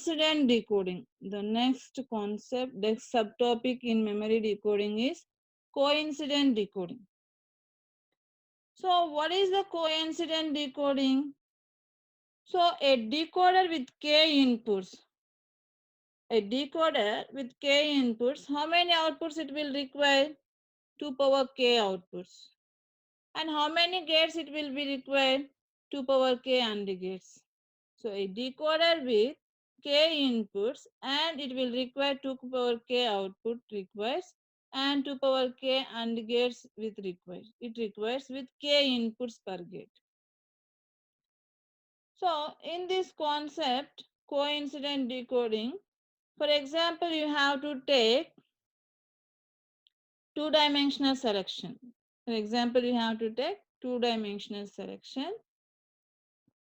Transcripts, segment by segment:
coincident decoding. The next concept, next subtopic in memory decoding is coincident decoding. So, what is the coincident decoding? So, a decoder with k inputs. A decoder with k inputs, how many outputs it will require? 2 power k outputs. And how many gates it will be required? 2 power k AND gates. So a decoder with k inputs and it will require 2 power k output requires and 2 power k AND gates with requires. It requires with k inputs per gate. So in this concept, coincident decoding, for example, you have to take two-dimensional selection. For example, you have to take two-dimensional selection.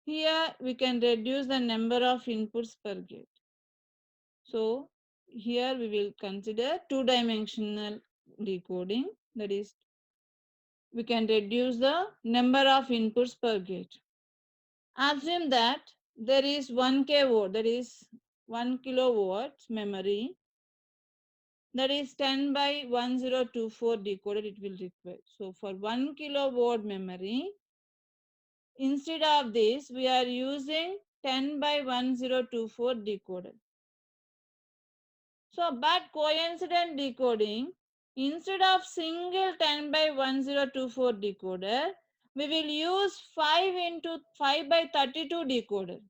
Here we can reduce the number of inputs per gate. So here we will consider two-dimensional decoding. That is, we can reduce the number of inputs per gate. Assume that there is 1 kV, that is 1 kilowatt memory, that is 10 by 1024 decoded it will require. So for 1 kilowatt memory, instead of this, we are using 10 by 1024 decoder. So, but coincident decoding, instead of single 10 by 1024 decoder, we will use 5 into 5 by 32 decoder.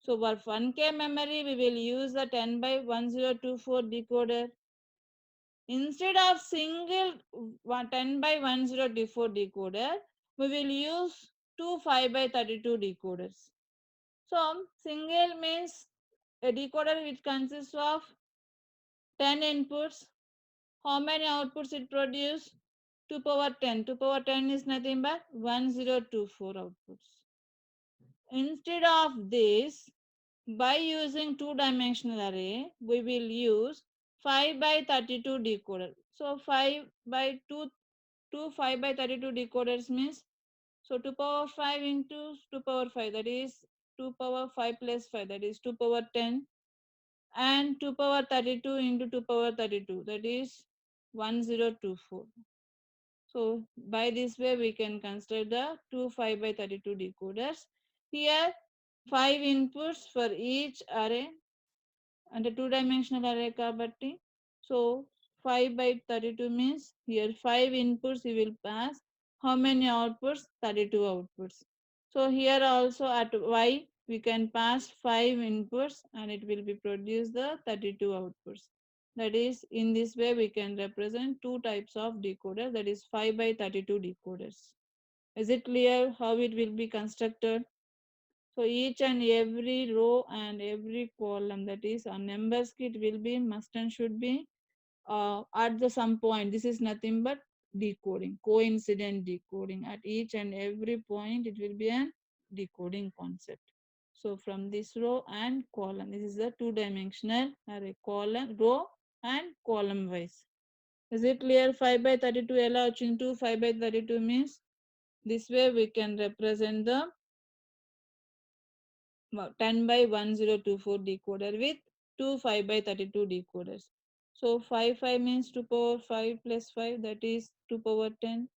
So, for 1K memory, we will use the 10 by 1024 decoder. Instead of single 10 by 1024 decoder, we will use two 5 by 32 decoders. So, single means a decoder which consists of 10 inputs. How many outputs it produces? 2 power 10. 2 power 10 is nothing but 1024 outputs. Instead of this, by using two-dimensional array, we will use 5 by 32 decoder. So 5 by 5 by 32 decoders means, so 2 power 5 into 2 power 5, that is 2 power 5 plus 5, that is 2 power 10, and 2 power 32 into 2 power 32, that is 1024. So by this way we can consider the two 5 by 32 decoders. Here 5 inputs for each array and a two-dimensional array kabatti. So 5 by 32 means here 5 inputs you will pass. How many outputs? 32 outputs. So here also at Y we can pass 5 inputs and it will be produce the 32 outputs. That is, in this way we can represent two types of decoder, that is 5 by 32 decoders. Is it clear how it will be constructed? So each and every row and every column, that is a numbers kit, will be must and should be at the some point. This is nothing but decoding, coincident decoding. At each and every point, it will be a decoding concept. So from this row and column, this is a two-dimensional array, column, row and column wise. Is it clear? 5 by 32 ఎలా వచ్చింది? 5 by 32 means this way we can represent the 10 by 1024 decoder with two 5 by 32 decoders. So 5 means 2 power 5 plus 5, that is 2 power 10,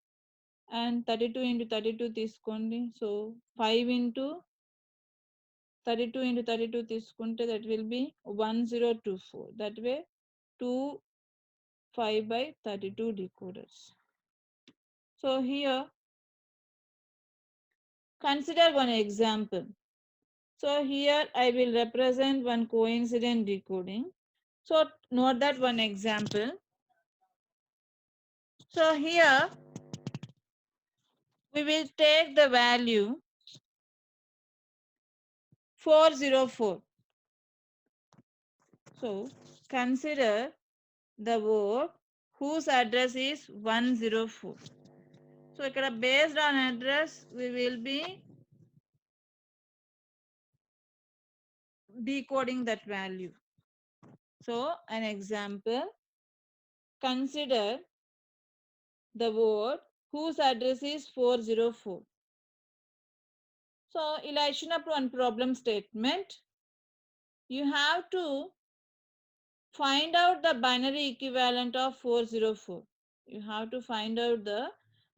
and 32 into 32 తీసుకోండి. So 5 into 32 into 32 తీసుకుంటే that will be 1024. That way 2 5 by 32 decoders. So here consider one example. So here I will represent one coincident decoding. So note that one example. So here we will take the value 404. So consider the word whose address is 104. So ఇక్కడ based on address we will be decoding that value. So an example, consider the word whose address is 404. So ఇలా ఇచ్చినప్పుడు one problem statement. you have to find out the binary equivalent of 404. You have to find out the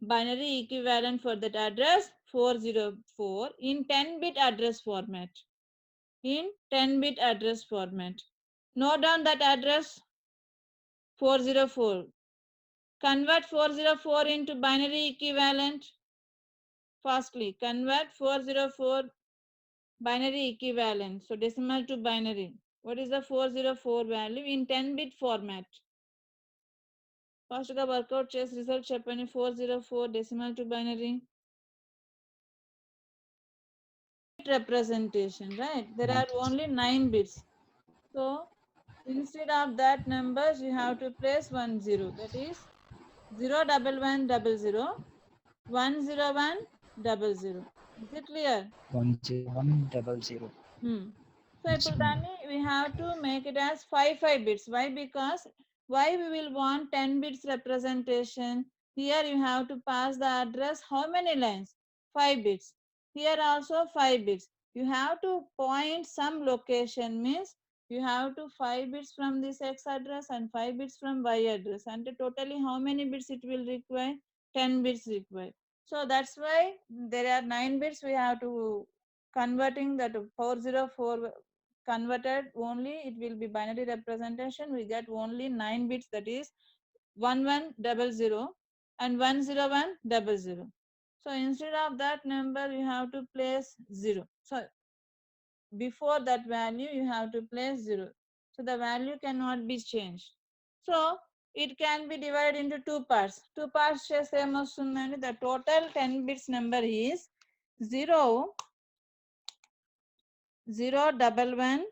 binary equivalent for that address 404 in 10-bit address format. In 10-bit address format. Note down that address 404. Convert 404 into binary equivalent. Fastly. Convert 404 binary equivalent. So decimal to binary. What is the 404 value in 10-bit format? ఫాస్ట్గా work out చేసి result చెప్పండి 404 decimal to binary representation, right? There are only 9 bits. So instead of that numbers you have to place 1 0. That is 0 1 1 0 0 1 0 1 0 0. Is it clear? 10100. So ఇప్పుడు దాన్ని we have to make it as 5 bits. Why? Because why we will want 10 bits representation? Here you have to pass the address how many lines? 5 bits. Here also 5 bits. You have to point some location, means you have to 5 bits from this X address and 5 bits from Y address. And totally how many bits it will require? 10 bits required. So that's why there are 9 bits we have to converting that 404 converted only it will be binary representation. We get only 9 bits, that is 1100 and 10100. So instead of that number you have to place 0. So before that value you have to place 0. So the value cannot be changed. So it can be divided into two parts. Two parts చేస్తే ఏమొస్తుందండి? The total 10 bits number is 0 0 1 1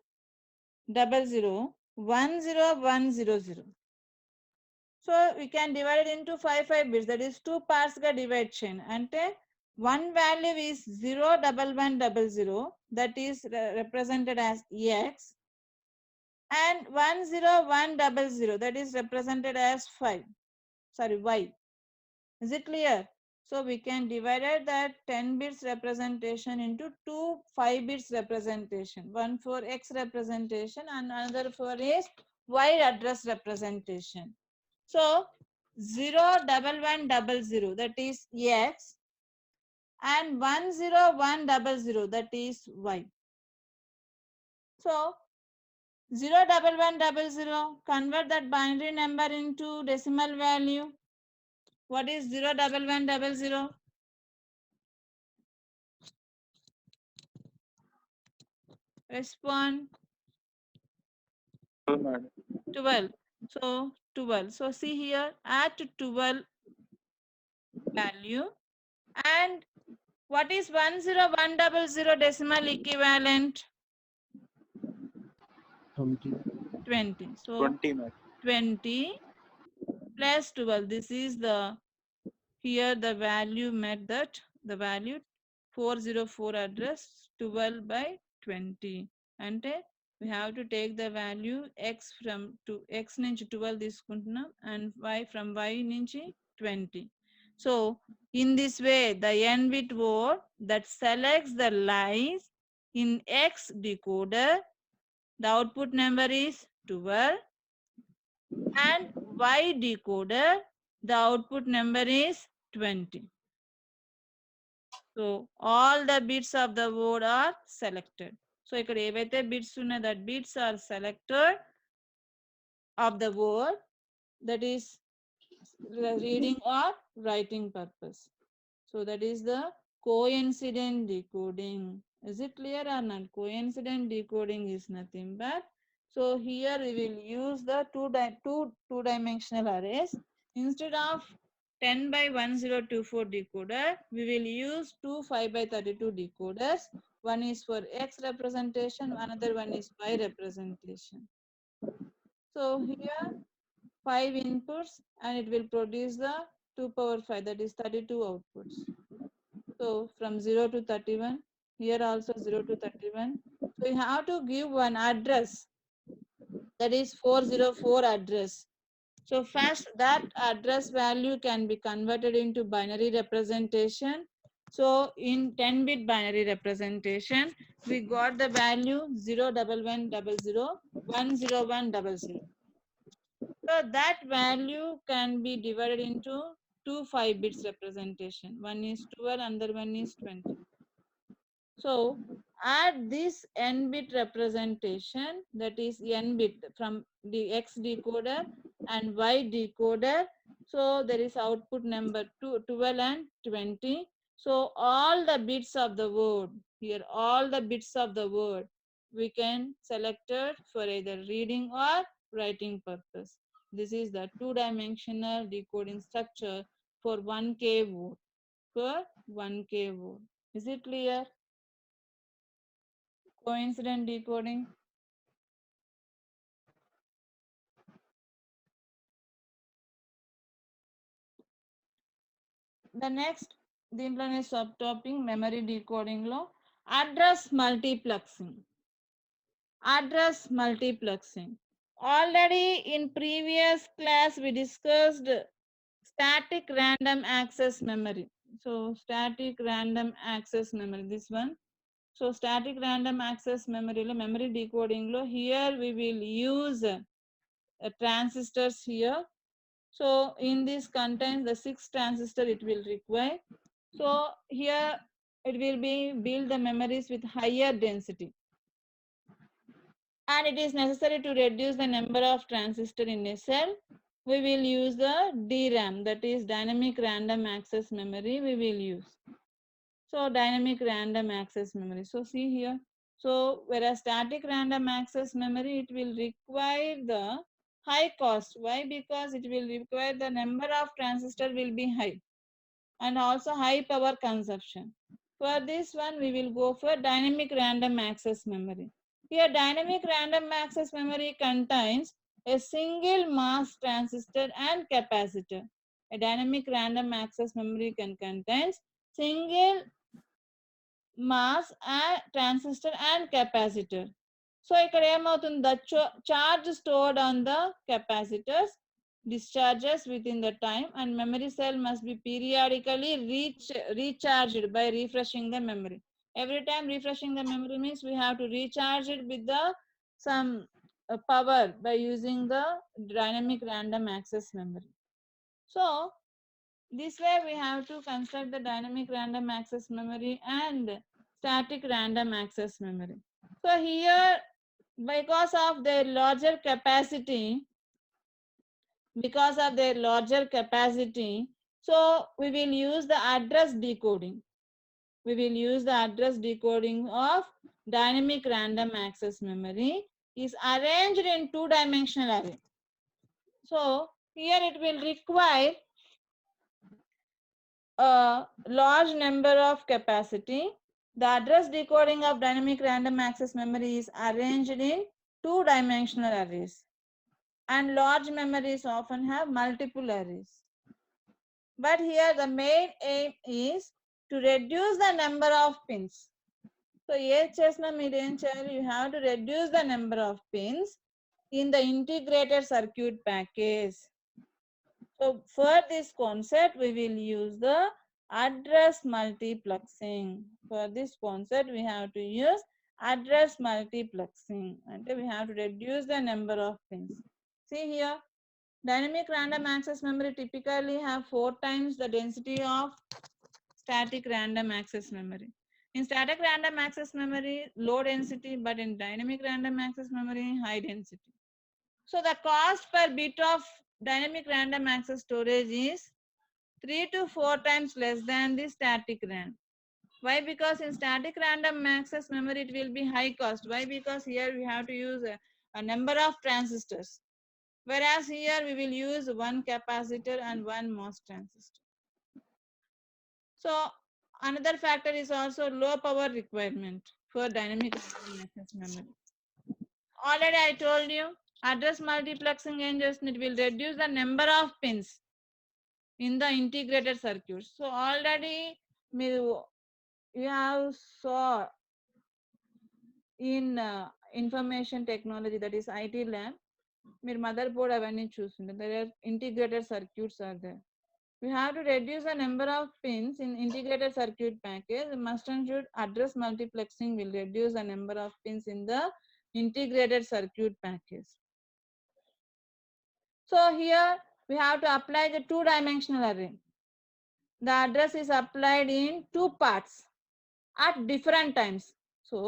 00 10100. So we can divide it into 5 bits, that is two parts ga divide chain. Ante one value is 0 1 1 00, that is represented as X, and 10100, that is represented as 5. Sorry, Y. Is it clear? So we can divide that 10 bits representation into two 5 bits representation. One for X representation and another for is Y address representation. So 0 1 1 00, that is X, and 10100, that is Y. So 0 1 1 00, convert that binary number into decimal value. What is 0 1 1 00? Respond. 12. So 12. So see here, add to 12 value. And what is 10100 decimal equivalent? 20. So 20 plus 12. This is the, here the value met that, the value 404 address 12 by 20. అంటే we have to take the value x from to x నుంచి 12 తీసుకుంటున్నాం and y from y నుంచి 20. So in this way the n bit word that selects the lines in X decoder, the output number is 12, and Y decoder, the output number is 20. So all the bits of the word are selected. So ఇక్కడ ఏవైతే bits ఉన్నాయో that bits are selected of the word, that is reading or writing purpose. So that is the coincident decoding. Is it clear or not? Coincident decoding is nothing but, so here we will use the two-dimensional arrays. Instead of 10 by 1024 decoder, we will use two 5 by 32 decoders. One is for X representation, another one is Y representation. So here 5 inputs and it will produce the 2 power 5, that is 32 outputs. So from 0 to 31, here also 0 to 31. So you have to give one address, that is 404 address. So first that address value can be converted into binary representation. So in 10-bit binary representation, we got the value 01100 So that value can be divided into two 5 bits representation. One is 12, another one is 20. So add this n bit representation, that is n bit from the x decoder and y decoder. So there is output number 12 and 20. So all the bits of the word, here all the bits of the word we can select it for either reading or writing purpose. This is the two-dimensional decoding structure for 1K word. For 1K word. Is it clear? Coincident decoding. The next, దీంట్లోనే subtopic memory decoding లో address multiplexing. Address multiplexing. Already in previous class we discussed static random access memory. So static random access memory, this one. So static random access memory lo memory decoding lo here we will use transistors here. So in this contains the 6 transistor it will require. So here it will be build the memories with higher density. And it is necessary to reduce the number of transistor in a cell. We will use the DRAM, that is dynamic random access memory we will use. So dynamic random access memory. So see here. So whereas static random access memory, it will require the high cost. Why? Because it will require the number of transistor will be high and also high power consumption. For this one, we will go for dynamic random access memory. Here, dynamic random access memory contains a single mask transistor and capacitor. A dynamic random access memory can contain single mass and transistor and capacitor. So ఇక్కడ ఏమవుతుంది, the charge stored on the capacitors discharges within the time and memory cell must be periodically recharged by refreshing the memory. Every time refreshing the memory means we have to recharge it with the some power by using the dynamic random access memory. So this way we have to construct the dynamic random access memory and static random access memory. So here, because of their larger capacity, so we will use the address decoding. We will use the address decoding of dynamic random access memory is arranged in two-dimensional array. So here it will require a large number of capacity. The address decoding of dynamic random access memory is arranged in two-dimensional arrays. And large memories often have multiple arrays. But here the main aim is to reduce the number of pins. So you have to reduce the number of pins in the integrated circuit package. So for this concept, we will use the address multiplexing. For this concept, we have to use address multiplexing. And we have to reduce the number of pins. See here, dynamic random access memory typically have 4 times the density of static random access memory. In static random access memory, low density, but in dynamic random access memory, high density. So the cost per bit of dynamic random access storage is 3 to 4 times less than the static RAM. Why? Because in static random access memory it will be high cost. Why? Because here we have to use a number of transistors. Whereas here we will use one capacitor and one MOS transistor. So another factor is also low power requirement for dynamic random access memory. Already I told you, address multiplexing engines, it will reduce the number of pins in the integrated circuits. So already you have saw in information technology, that is IT lab, మీరు mother board అవన్నీ చూస్తుంటే there are integrated circuits are there. we have to reduce the number of pins in integrated circuit package. The must and should address multiplexing will reduce the number of pins in the integrated circuit package. So here we have to apply the two-dimensional array. The address is applied in two parts at different times. So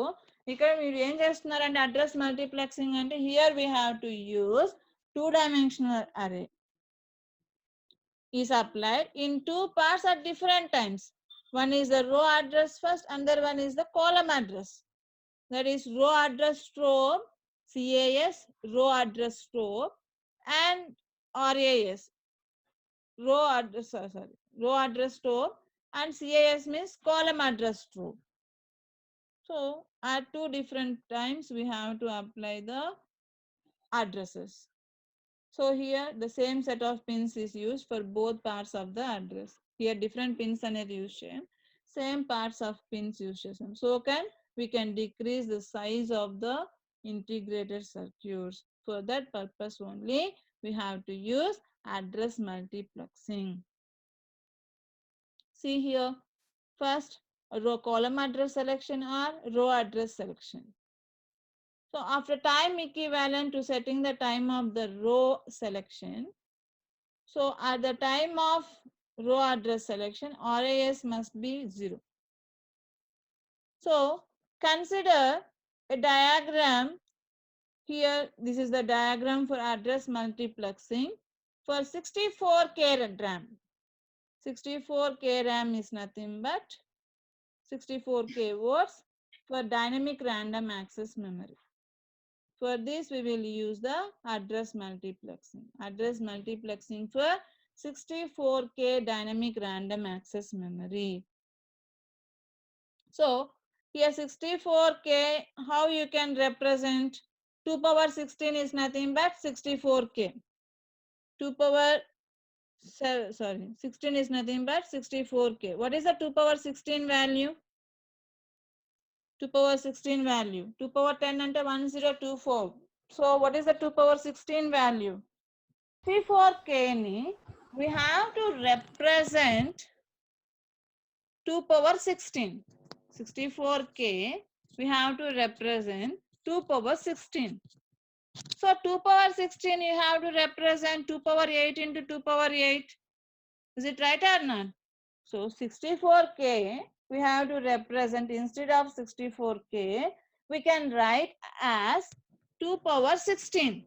ఇక్కడ మీరు ఏం చేస్తున్నారంటే address multiplexing అంటే here we have to use two-dimensional array is applied in two parts at different times. One is the row address first, another one is the column address. That is row address strobe CAS, row address strobe, and RAS, row address row address strobe, and CAS means column address strobe. So at two different times we have to apply the addresses. So here the same set of pins is used for both parts of the address. Here different pins అనేది use చేయం, same parts of pins use చేసాం. So we can decrease the size of the integrated circuits. For that purpose only we have to use address multiplexing. See here, first row column address selection or row address selection. So after time equivalent to setting the time of the row selection, so at the time of row address selection, RAS must be 0. So consider a diagram here. This is the diagram for address multiplexing for 64K RAM. 64K RAM is nothing but 64K words for dynamic random access memory. For this we will use the address multiplexing. Address multiplexing for 64K dynamic random access memory. So here 64K, how you can represent? 2 power 16 is nothing but 64K. 2 power 16 is nothing but 64K. What is the 2 power 16 value? 2 power 16 value. 2 power 10 ante 1024. So what is the 2 power 16 value? 64K ni we have to represent 2 power 16. 64K we have to represent 2 power 16. So 2 power 16 you have to represent 2 power 8 into 2 power 8. Is it right or not? So 64K we have to represent, instead of 64K we can write as 2 power 16.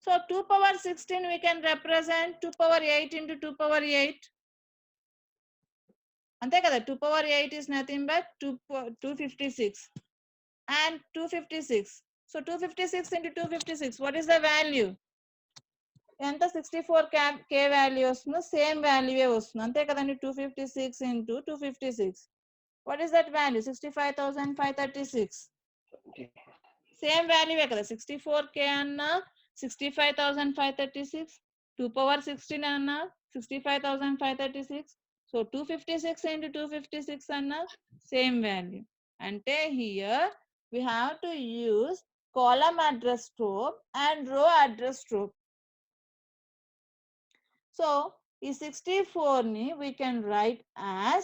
So 2 power 16 we can represent 2 power 8 into 2 power 8. అంతే కదా, 2 power 8 is nothing but 256 and 256. So 256 into 256, what is the value? ఎంత 64K value వస్తుందో same వాల్యూయే వస్తుంది, అంతే కదండి. 256 into 256, what is that value? 65,536. Same వాల్యూవే కదా. 64K అన్న 65,536, 2 power 16 అన్న 65,536. So 256 into 256 అన్న same value. Ante here we have to use column address strobe and row address strobe. So ఈ 64 ni we can write as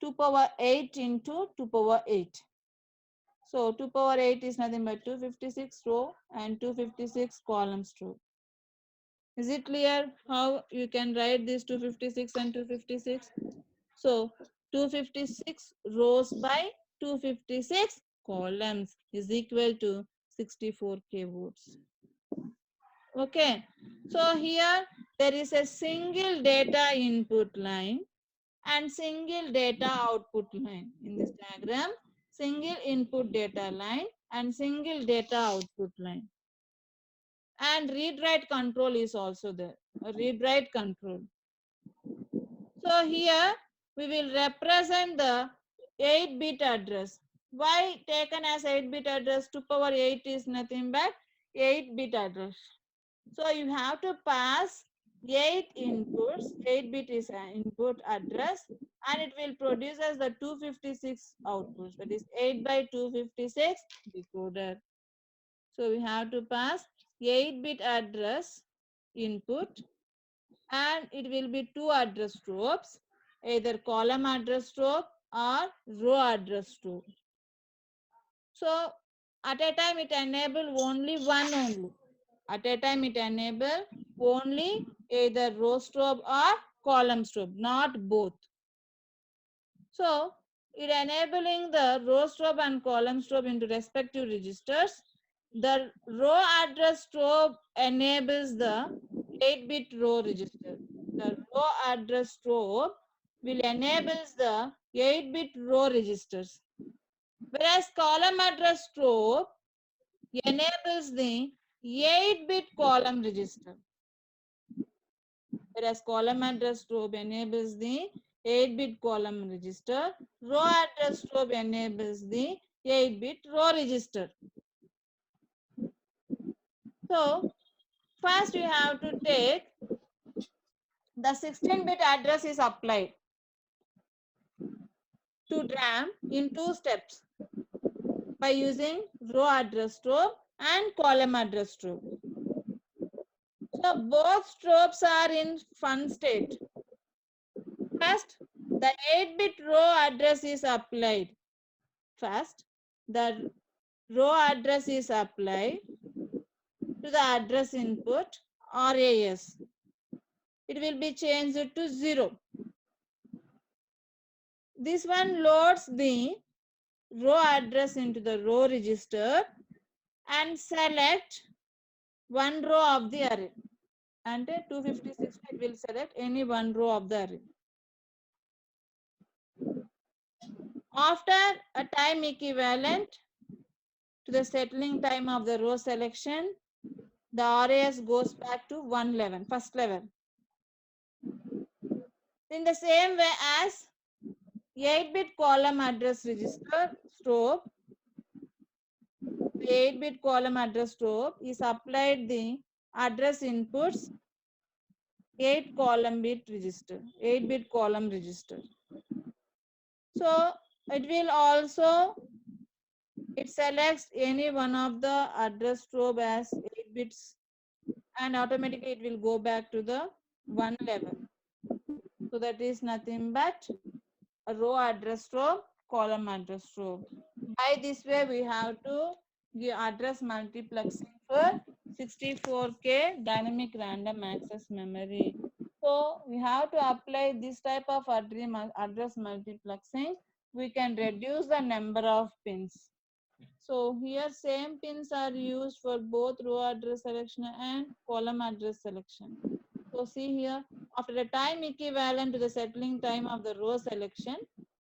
2 power 8 into 2 power 8. So 2 power 8 is nothing but 256 row and 256 columns row. Is it clear how you can write this 256 and 256? So 256 rows by 256 columns is equal to 64K votes. Okay, so here there is a single data input line and single data output line in this diagram. Single input data line and single data output line, and read write control is also there, read write control. So here we will represent the 8-bit address. Why taken as 8-bit address? 2 power 8 is nothing but 8-bit address. So you have to pass 8 inputs. 8-bit is an input address and it will produce as the 256 outputs. That is 8 by 256 decoder. So we have to pass 8-bit address input and it will be two address strobes, either column address strobe or row address strobe. So at a time it enable only one only. At a time it enable only either row strobe or column strobe, not both. So it enabling the row strobe and column strobe into respective registers. The row address strobe enables the 8-bit row register. The row address strobe will enables the 8-bit row registers. Whereas column address strobe enables the 8-bit column register. Whereas column address strobe enables the 8-bit column register. Row address strobe enables the 8-bit row register. So first you have to take the 16-bit address is applied to DRAM in two steps by using row address strobe and column address strobe. So both strobes are in fun state. First, the 8-bit row address is applied. First, the row address is applied to the address input RAS. It will be changed to 0. This one loads the row address into the row register and select one row of the array. And 256 it will select any one row of the array. After a time equivalent to the settling time of the row selection, the RAS goes back to first level. In the same way as 8-bit column address register strobe, the 8-bit column address strobe is applied the address inputs 8 column bit register, 8-bit column register. So it will also, it selects any one of the address strobe as 8 bits and automatically it will go back to the one level. So that is nothing but a row address strobe, column address strobe. By this way, we have to give address multiplexing for 64K dynamic random access memory. So we have to apply this type of address multiplexing. We can reduce the number of pins. So here same pins are used for both row address selection and column address selection. So see here, after the time equivalent to the settling time of the row selection,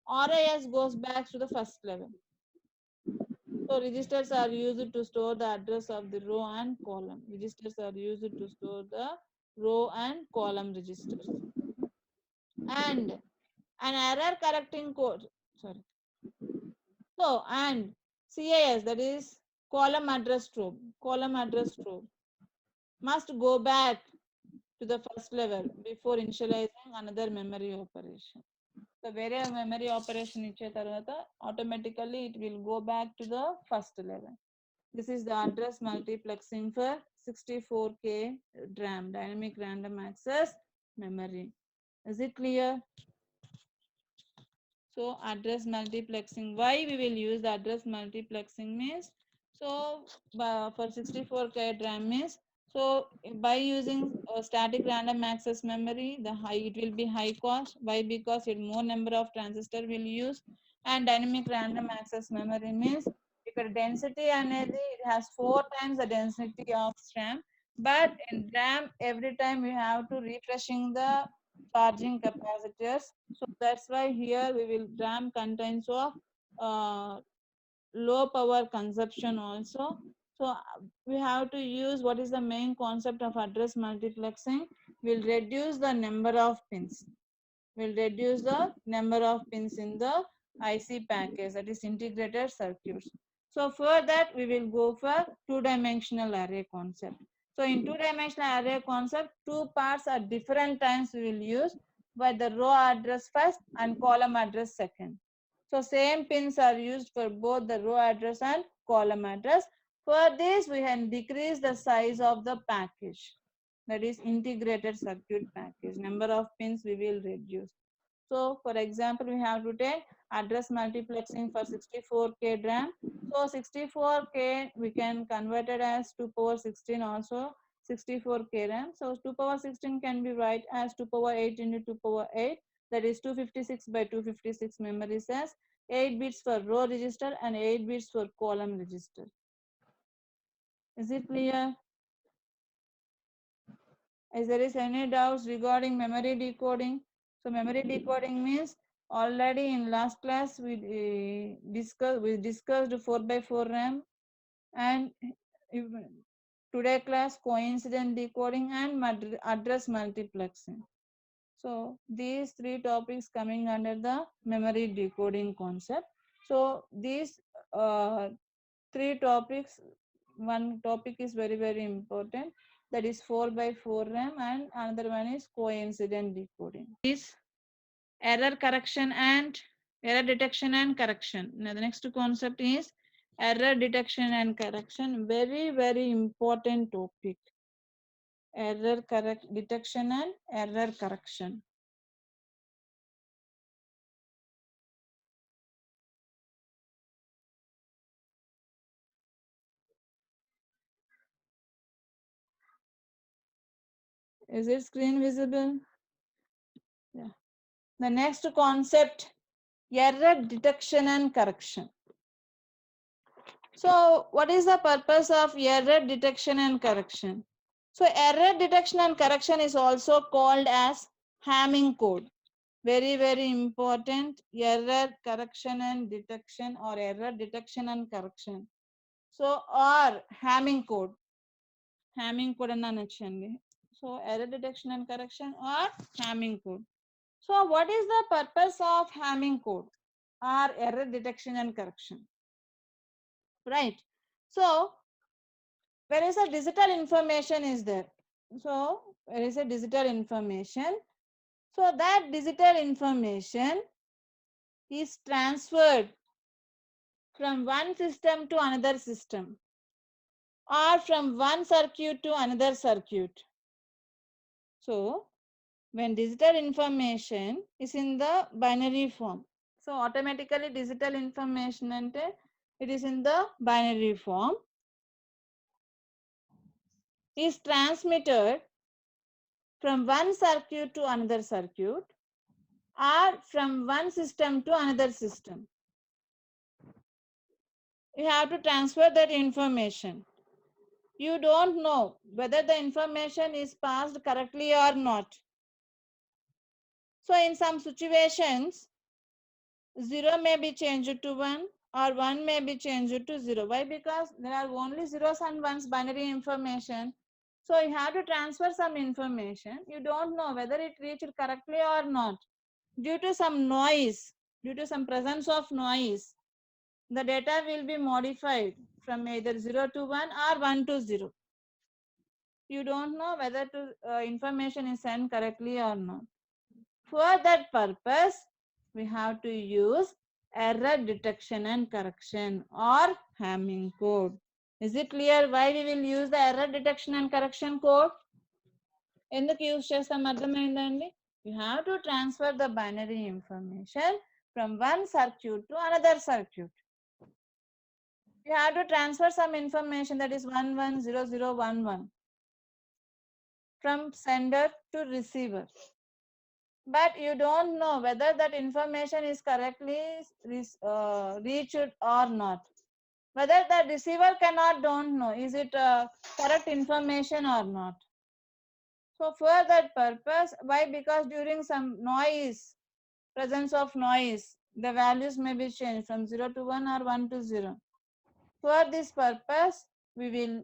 RAS goes back to the first level. So registers are used to store the address of the row and column. Registers are used to store the row and column registers. And an error correcting code, sorry. So, and CAS, that is column address strobe, must go back to the first level before initializing another memory operation. So వేరే memory operation ఇచ్చే తర్వాత automatically it will go back to the first level. This is the address multiplexing for 64K DRAM, dynamic random access memory. Is it clear? So address multiplexing, why we will use the address multiplexing means, so for 64K DRAM means, so by using static random access memory, it will be high cost. Why? Because it more number of transistor will use. And dynamic random access memory means ఇక్కడ density అనేది it has 4 times the density of RAM, but in RAM every time we have to refreshing the charging capacitors. So that's why here we will RAM contains of low power consumption also. So we have to use what is the main concept of address multiplexing. Will reduce the number of pins. Will reduce the number of pins in the IC package, that is integrated circuits. So for that we will go for two-dimensional array concept. So in two-dimensional array concept, two parts at different times we will use, but the row address first and column address second. So same pins are used for both the row address and column address. For this we can decrease the size of the package. that is integrated circuit package. Number of pins we will reduce. So for example, we have to take address multiplexing for 64K DRAM. So 64K we can convert it as 2 power 16 also 64K RAM. So 2 power 16 can be write as 2 power 8 into 2 power 8, that is 256 by 256 memory cells, 8 bits for row register and 8 bits for column register. Is it clear? Is there is any doubts regarding memory decoding? So memory decoding means already in last class we discussed 4 by 4 RAM, and today class coincident decoding and address multiplexing. So these three topics coming under the memory decoding concept. So these three topics, one topic is very important, that is 4 by 4 RAM, and another one is coincident decoding. Is error correction and error detection and correction. Now the next concept is error detection and correction. Very important topic. Error detection and error correction. Is it screen visible? Yeah. The next concept, error detection and correction. So what is the purpose of error detection and correction? So error detection and correction is also called as Hamming code. Very important, error correction and detection, or error detection and correction. So or Hamming code. Hamming code and anachandi. So error detection and correction or Hamming code. So what is the purpose of Hamming code or error detection and correction? Right. So where is a digital information is there. So where is a digital information. So that digital information is transferred from one system to another system, or from one circuit to another circuit. So when digital information is in the binary form, so automatically digital information ante it is in the binary form, is transmitted from one circuit to another circuit, or from one system to another system. You have to transfer that information. You don't know whether the information is passed correctly or not. So in some situations, 0 may be changed to 1 or 1 may be changed to 0. Why? Because there are only zeros and ones binary information. So you have to transfer some information. You don't know whether it reached correctly or not. Due to some noise, due to some presence of noise, the data will be modified from either 0 to 1 or 1 to 0. You don't know whether information is sent correctly or not. For that purpose, we have to use error detection and correction or Hamming code. Is it clear why we will use the error detection and correction code? ఎందుకు use చేస్తాం అర్థమైందండి? You have to transfer the binary information from one circuit to another circuit. You have to transfer some information, that is 110011, from sender to receiver. But you don't know whether that information is correctly reached or not. Whether the receiver don't know is it correct information or not. So for that purpose, why? Because during some noise, presence of noise, the values may be changed from 0 to 1 or 1 to 0. For this purpose, we will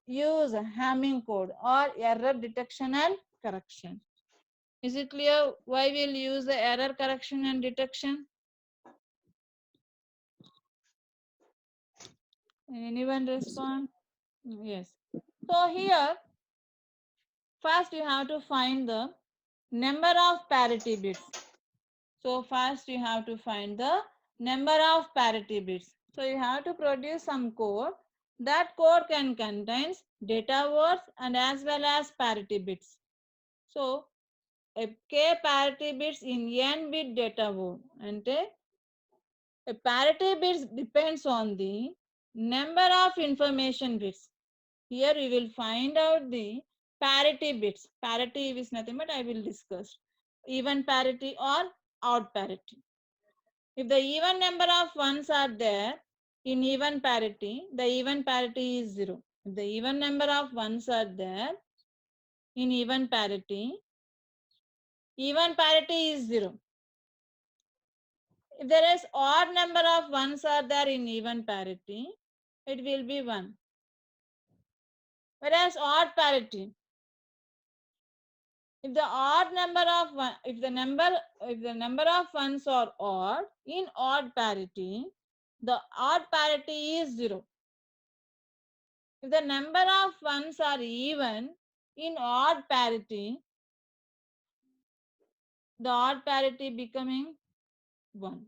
use a Hamming code or error detection and correction. Is it clear why we'll use the error correction and detection? Anyone respond? Yes. So here, first you have to find the number of parity bits. So first you have to find the number of parity bits. So you have to produce some code That code can contains data words and as well as parity bits. So a k parity bits in n bit data word. Ante a parity bits depends on the number of information bits. Here we will find out the parity bits. Parity is nothing but I will discuss. Even parity or odd parity. If the even number of ones are there in even parity, the even parity is 0. If the even number of ones are there in even parity is 0. If there is odd number of ones are there in even parity, it will be 1. Whereas odd parity, if the odd number of one, if the number of ones are odd in odd parity, the odd parity is 0. If the number of ones are even in odd parity, the odd parity becoming 1.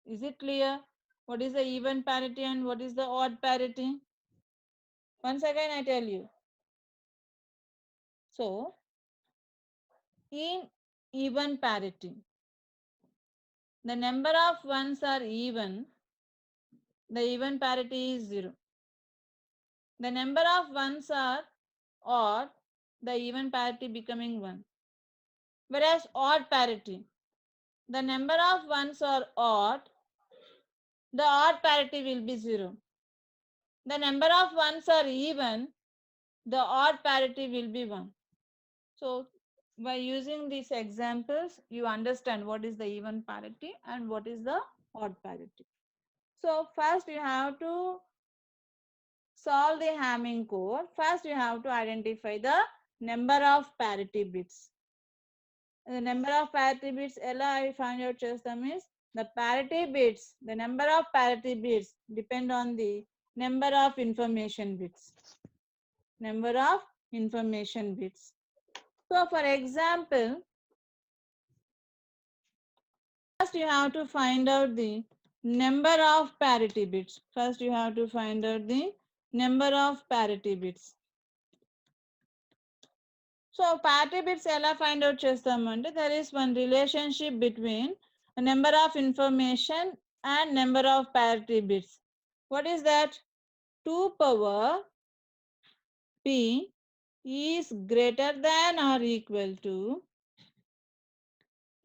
Is it clear? What is the even parity and what is the odd parity? Once again I tell you. So, in even parity, the number of ones are even, the even parity is 0. The number of ones are odd, the even parity becoming 1. Whereas odd parity, the number of ones are odd, the odd parity will be 0. The number of ones are even, the odd parity will be 1. So, by using these examples, you understand what is the even parity and what is the odd parity. So, first you have to solve the Hamming code. First, you have to identify the number of parity bits. The number of parity bits, ella I find out chestam is the parity bits. The number of parity bits depend on the number of information bits. Number of information bits. So, for example, first you have to find out the number of parity bits. First, you have to find out the number of parity bits. So parity bits ఎలా find out చేస్తామంటే there is one relationship between a number of information and number of parity bits. What is that? 2 power p is greater than or equal to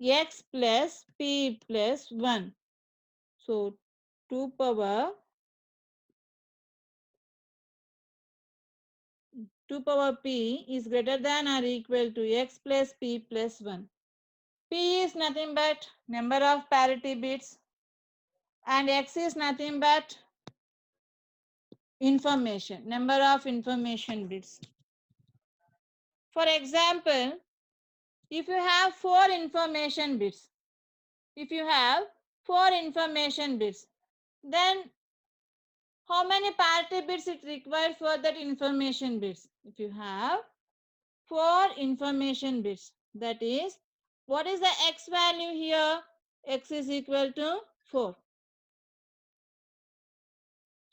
x plus p plus 1. So 2 power 2 power p is greater than or equal to x plus p plus 1. P is nothing but number of parity bits and x is nothing but information, number of information bits. For example, if you have 4 information bits, if you have 4 information bits, then how many parity bits it requires for that information bits? If you have 4 information bits, that is, what is the x value here? X is equal to 4.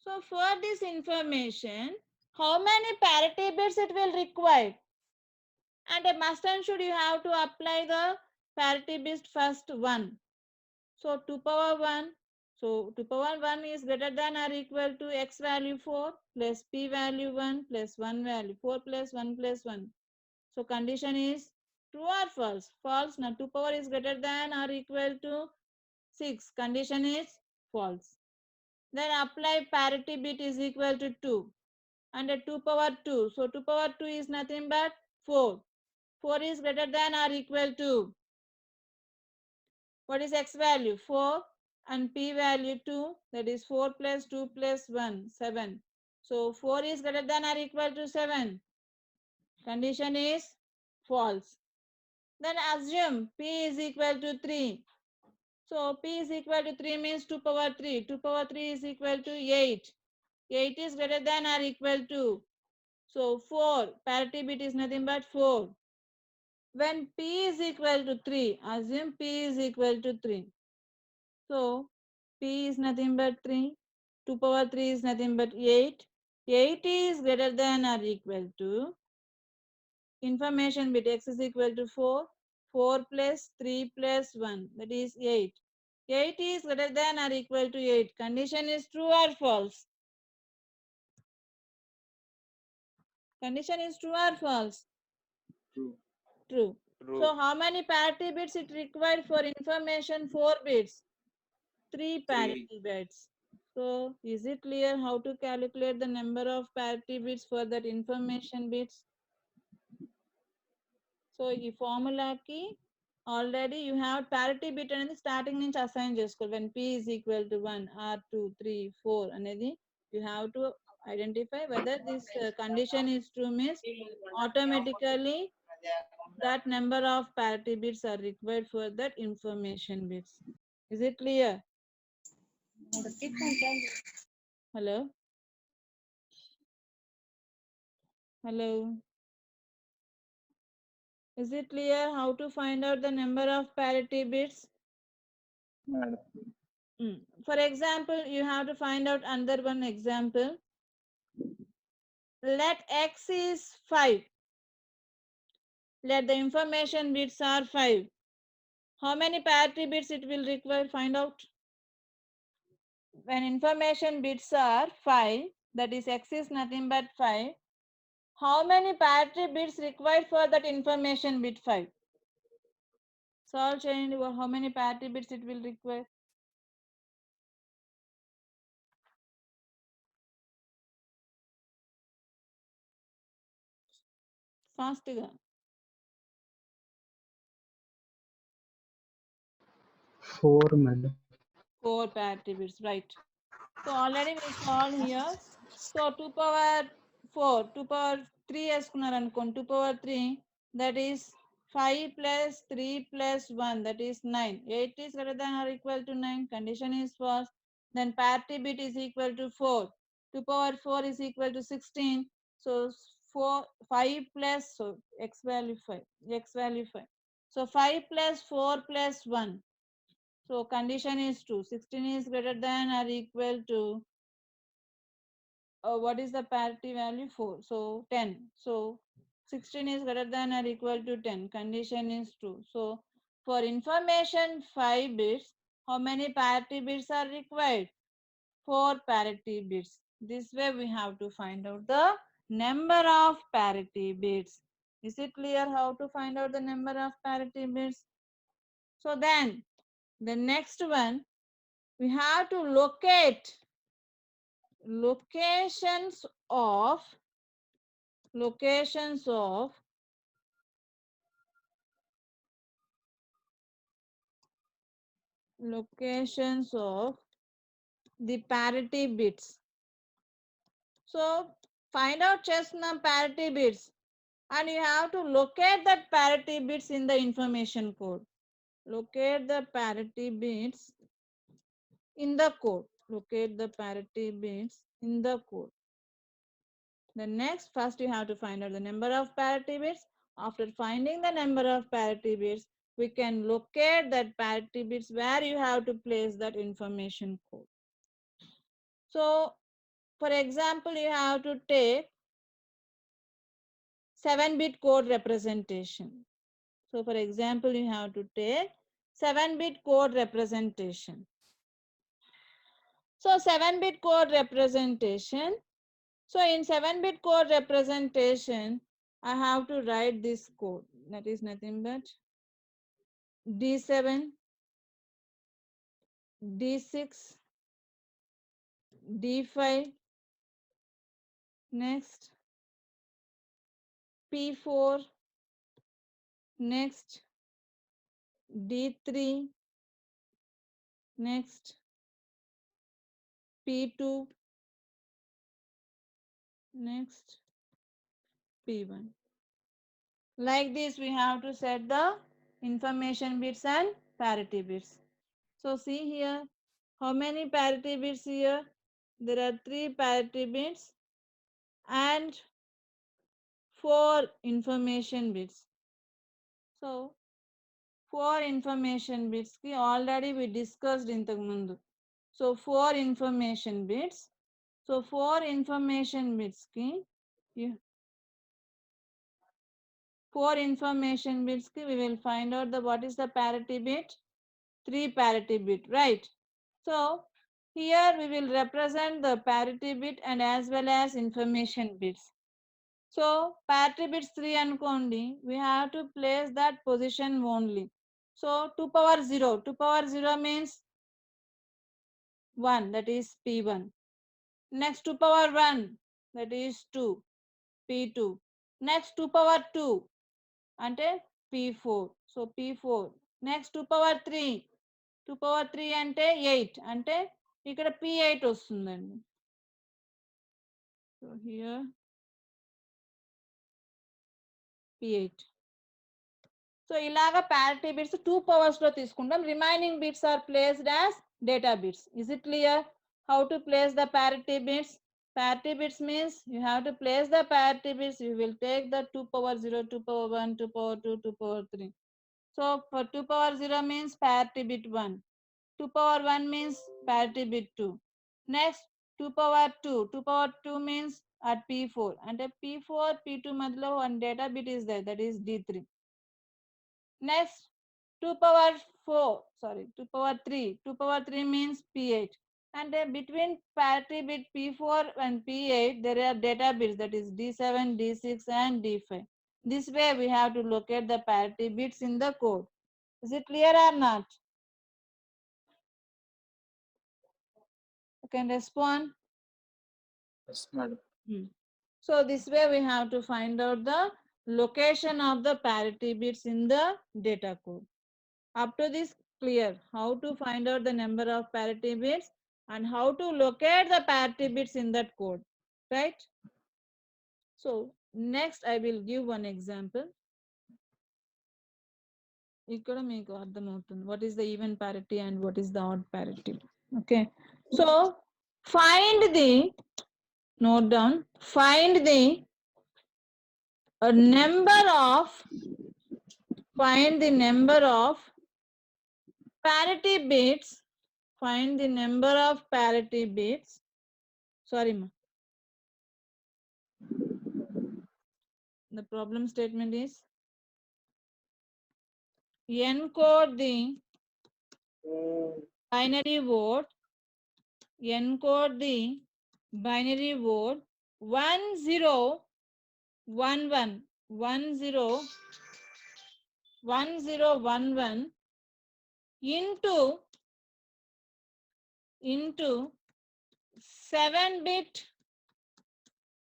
So for this information, how many parity bits it will require? And a must and should you have to apply the parity bits first 1. So 2 power 1. So 2 power 1 is greater than or equal to x value 4 plus p value 1 plus 1 value 4 plus 1 plus 1. So condition is true or false? False. Now 2 power is greater than or equal to 6. Condition is false. Then apply parity bit is equal to 2 and a 2 power 2. So 2 power 2 is nothing but 4. 4 is greater than or equal to, what is x value? 4 and p value 2, that is 4 plus 2 plus 1, 7. So 4 is greater than or equal to 7. Condition is false. Then assume p is equal to 3. So p is equal to 3 means 2 power 3. 2 power 3 is equal to 8. 8 is greater than or equal to. So 4, parity bit is nothing but 4. When p is equal to 3, assume p is equal to 3. So p is nothing but 3. 2 power 3 is nothing but 8. 8 is greater than or equal to information bit x is equal to 4, 4 plus 3 plus 1, that is 8. 8 is greater than or equal to 8. Condition is true or false? Condition is true or false? True. True. True. So how many parity bits it required for information? 4 bits. 3 3. parity bits. So is it clear how to calculate the number of parity bits for that information bits? So ఈ ఫార్ములాకి already you have parity bit అనేది starting నుంచి assign చేసుకోవాలి when P is equal to 1 or 2 3 4 అనేది you have to identify whether this condition is true means automatically that number of parity bits are required for that information bits. Is it clear? Hello? Hello? Is it clear how to find out the number of parity bits? Madam. For example, you have to find out another one example. Let x is 5. Let the information bits are 5. How many parity bits it will require? Find out. When information bits are 5, that is x is nothing but 5. How many parity bits required for that information bit 5? Solve change how many parity bits it will require. Fast గా 4 madam. 4 parity bits, right? So already we solved here. So 2 power 4, 2 power 3 వేసుకున్నారు అనుకోండి 2 power 3, that is 5 plus 3 plus 1, that is 9. 8 is greater than or equal to 9. Condition is false. Then parity bit is equal to 4. 2 power 4 is equal to 16. So 4, 5 plus, so x value 5, x value 5. So 5 plus 4 plus 1. So condition is true. 16 is greater than or equal to what is the parity value? 4. So 10. So 16 is greater than or equal to 10. Condition is true. So for information 5 bits, how many parity bits are required? 4 parity bits. This way we have to find out the number of parity bits. Is it clear how to find out the number of parity bits? So then the next one, we have to locate locations of locations of locations of the parity bits. So find out just the parity bits and you have to locate that parity bits in the information code. Locate the parity bits in the code. Locate the parity bits in the code. The next, first you have to find out the number of parity bits. After finding the number of parity bits, we can locate that parity bits where you have to place that information code. So, for example, you have to take 7-bit code representation. So, for example, you have to take 7-bit code representation. So, 7-bit code representation. So, in 7-bit code representation, I have to write this code. That is nothing but D7, D6, D5, next P4, next D3, next P2, next P1. Like this, we have to set the information bits and parity bits. So see here, how many parity bits here? There are 3 parity bits and 4 information bits. So 4 information bits ki already we discussed in the mundu. So 4 information bits So 4 information bits ki, 4 information bits ki we will find out the what is the parity bit, 3 parity bit, right? So here we will represent the parity bit and as well as information bits. So parity bits 3 అనుకోండి, we have to place that position only. So 2 power 0, 2 power 0 means 1, that is P1. Next 2 power 1, that is 2, P2. Next 2 power 2, అంటే P4. So P4. Next 2 power 3, 2 power 3 అంటే 8, అంటే ఇక్కడ P8 వస్తుందండి. So here P8. So ఇలాగా parity bits 2 powers లో తీసుకుంటాం. Remaining bits are placed as data bits. Is it clear how to place the parity bits? Parity bits means you have to place the parity bits. You will take the 2 power 0, 2 power 1, 2 power 2, 2 power 3. So for 2 power 0 means parity bit 1. 2 power 1 means parity bit 2. Next 2 power 2. 2 power 2 means at P4. And at P4, P2 madlo one data bit is there, that is D3. Next 2 power 4, sorry, 2 power 3. 2 power 3 means P8. And between parity bit P4 and P8, there are data bits, that is D7, D6, and D5. This way we have to locate the parity bits in the code. Is it clear or not? You can respond. Yes, madam. So this way we have to find out the location of the parity bits in the data code. Up to this clear how to find out the number of parity bits and how to locate the parity bits in that code, right? So next I will give one example. ఇక్కడ మీకు అర్థమవుతుంది what is the even parity and what is the odd parity. Okay, so find the, note down, find the number of, find the number of parity bits, find the number of parity bits, sorry ma, the problem statement is encode the binary word, encode the binary word 1011 1011 into 7-bit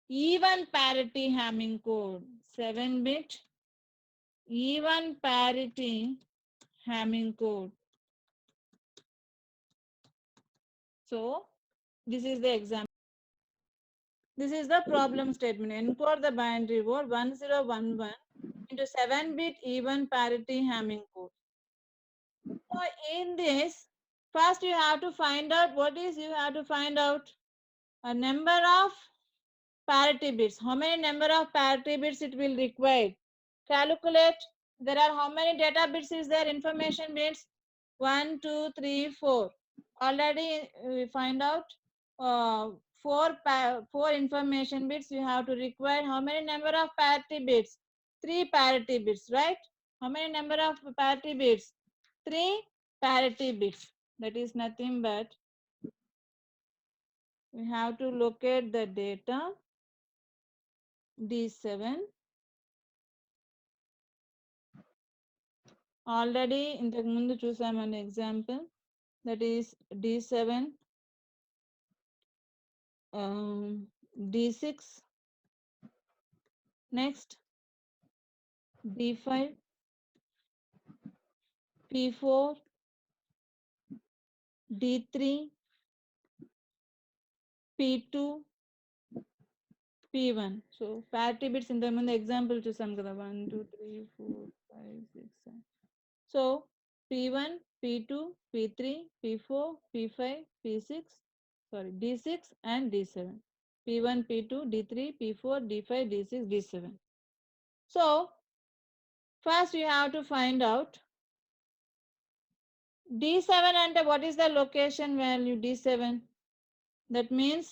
even parity Hamming code, 7-bit even parity Hamming code. So this is the example. This is the problem statement. Encode the binary word 1011 into 7-bit even parity Hamming code. So in this, first you have to find out what is, you have to find out a number of parity bits. How many number of parity bits it will require? Calculate. There are how many data bits is there? Information bits 1, 2, 3, 4. Already we find out four information bits. You have to require how many number of parity bits? 3 parity bits, right? How many number of parity bits? 3 parity bits. That is nothing but we have to locate the data D7. Already ఇంతకు ముందు చూసామని example, that is D7, D6, next D5, P4, D3, P2, P1. So parity bits ఇంతకు ముందు example చూసాం కదా 1, 2, 3, 4, 5, 6, 7. So P1, P2, P3, P4, P5, P6, sorry, D6 and D7. P1, P2, D3, P4, D5, D6, D7. So first you have to find out D7 and what is the location value D7. That means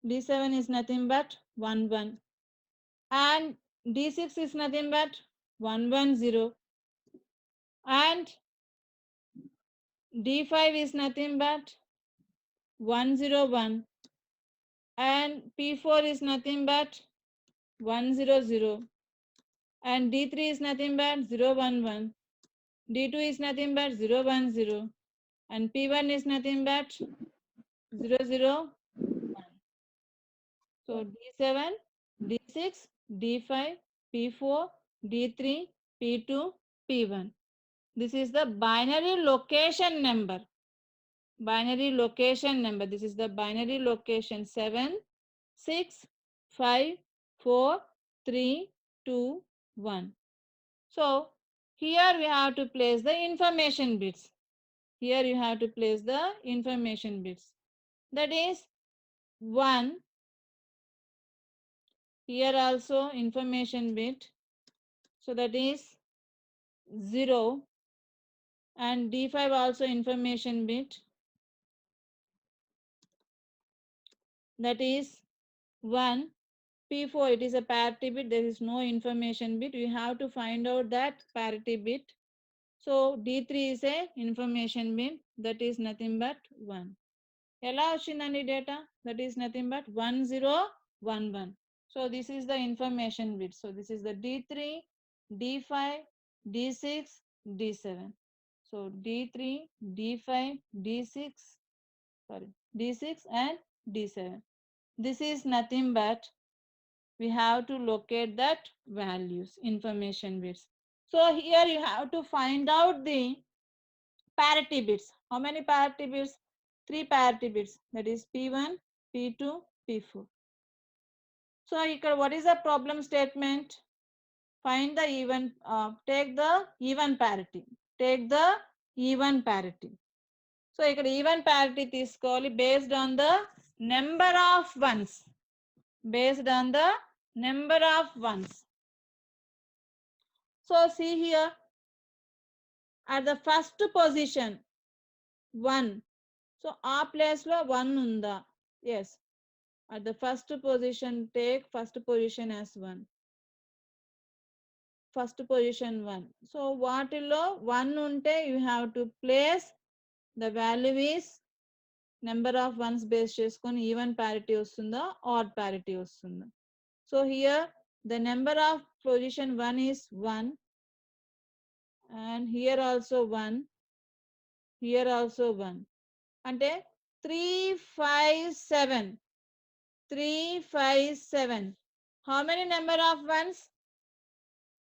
D7 is nothing but 1 1, and D6 is nothing but 1 1 0, and D5 is nothing but 1 0 1, and P4 is nothing but 1 0 0, and D3 is nothing but 0 1 1, D2 is nothing but 0 1 0, and P1 is nothing but 0 0 1. So D7, D6, D5, P4, D3, P2, P1. This is the binary location number. Binary location number. This is the binary location 7, 6, 5, 4, 3, 2, 1. So here we have to place the information bits. Here you have to place the information bits. That is 1. Here also information bit. So that is 0, and D5 also information bit. That is 1. P4, it is a parity bit. There is no information bit. You have to find out that parity bit. So D3 is a information bit. That is nothing but 1. ఎలా వచ్చిందండి data? That is nothing but 1011. So this is the information bit. So this is the D3, D5, D6, D7. So D3, D5, D6, sorry, D6 and D7. This is nothing but we have to locate that values, information bits. So here you have to find out the parity bits. How many parity bits? 3 parity bits. That is P1, P2, P4. So here what is the problem statement? Find the even, take the even parity. Take the even parity. So ఇక్కడ even parity తీసుకోవాలి based on the number of ones. Based on the number of ones. So see here, at the first position 1. So ఆ place లో 1 ఉందా? Yes. At the first position, take first position as 1. First position 1. So వాటిలో 1 ఉంటే you have to place the value is number of ones based చేసుకొని even parity వస్తుందా odd parity వస్తుందా. So here the number of position 1 is 1, and here also 1, here also 1. అంటే 3 5 7, 3 5 7. How many number of ones?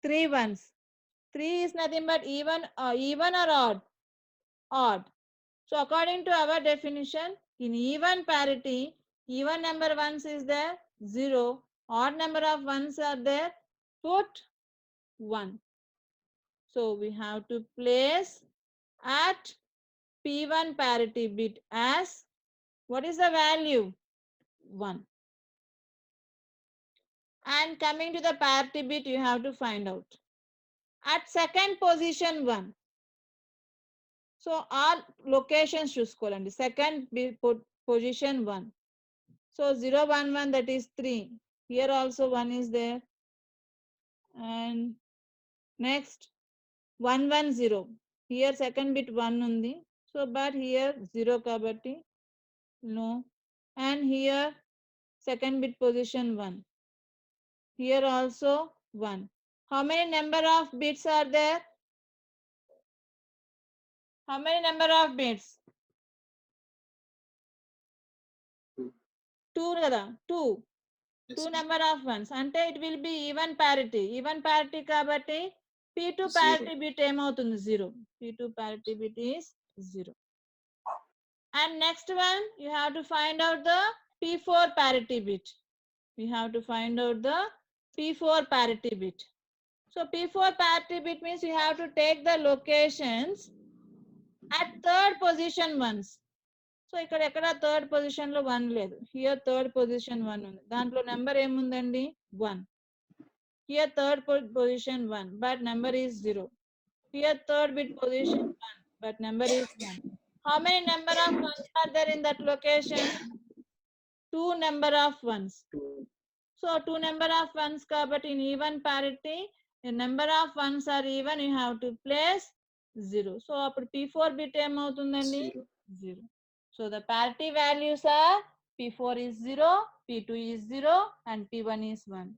3 ones. 3 is nothing but even or odd? Odd. So according to our definition, in even parity, even number ones is there 0, odd number of ones are there, put 1. So we have to place at P1 parity bit as, what is the value? 1. And coming to the parity bit, you have to find out at second position 1. So our locations చూసుకోవాలండి. Second position 1. So 0 1 1, that is 3. Here also 1 is there. And next 1 1 0. Here second bit 1 ఉంది. So but here 0 kabatti no. And here second bit position 1. Here also 1. How many number of bits are there? How many number of bits? 2 కదా, 2. Yes, 2 ma'am. number of ones. అంటే it will be even parity. Even parity కాబట్టి P2 Zero. parity bit ఏమవుతుంది? 0. P2 parity bit is 0. And next one, you have to find out the P4 parity bit. We have to find out the P4 parity bit. So P4 parity bit means you have to take the locations at third position ones. So ఇక్కడ ఎక్కడ third position లో 1 లేదు. Here third position 1 ఉంది. దాంట్లో number ఏముందండి? 1. Here third position 1, but number is 0. Here third bit position 1, but number is 1. How many number of ones are there in that location? two number of ones. 2. So two number of ones కాబట్టి in even parity the number of ones are even, you have to place 0. So అప్పుడు P4 bit ఏమవుతుందండి? 0. 0. So the parity values are P4 is 0, P2 is 0 and P1 is 1.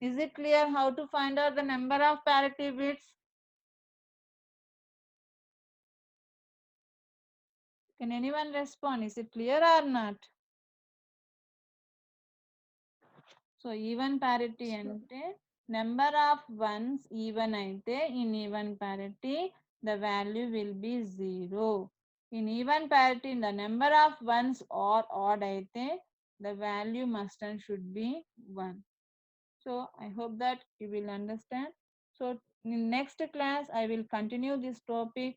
Is it clear how to find out the number of parity bits? Can anyone respond? Is it clear or not? So even parity Yes, madam. అంటే number of ones even అయితే in even parity the value will be 0. In even parity the number of ones or odd అయితే the value must and should be 1. So I hope that you will understand. So in next class I will continue this topic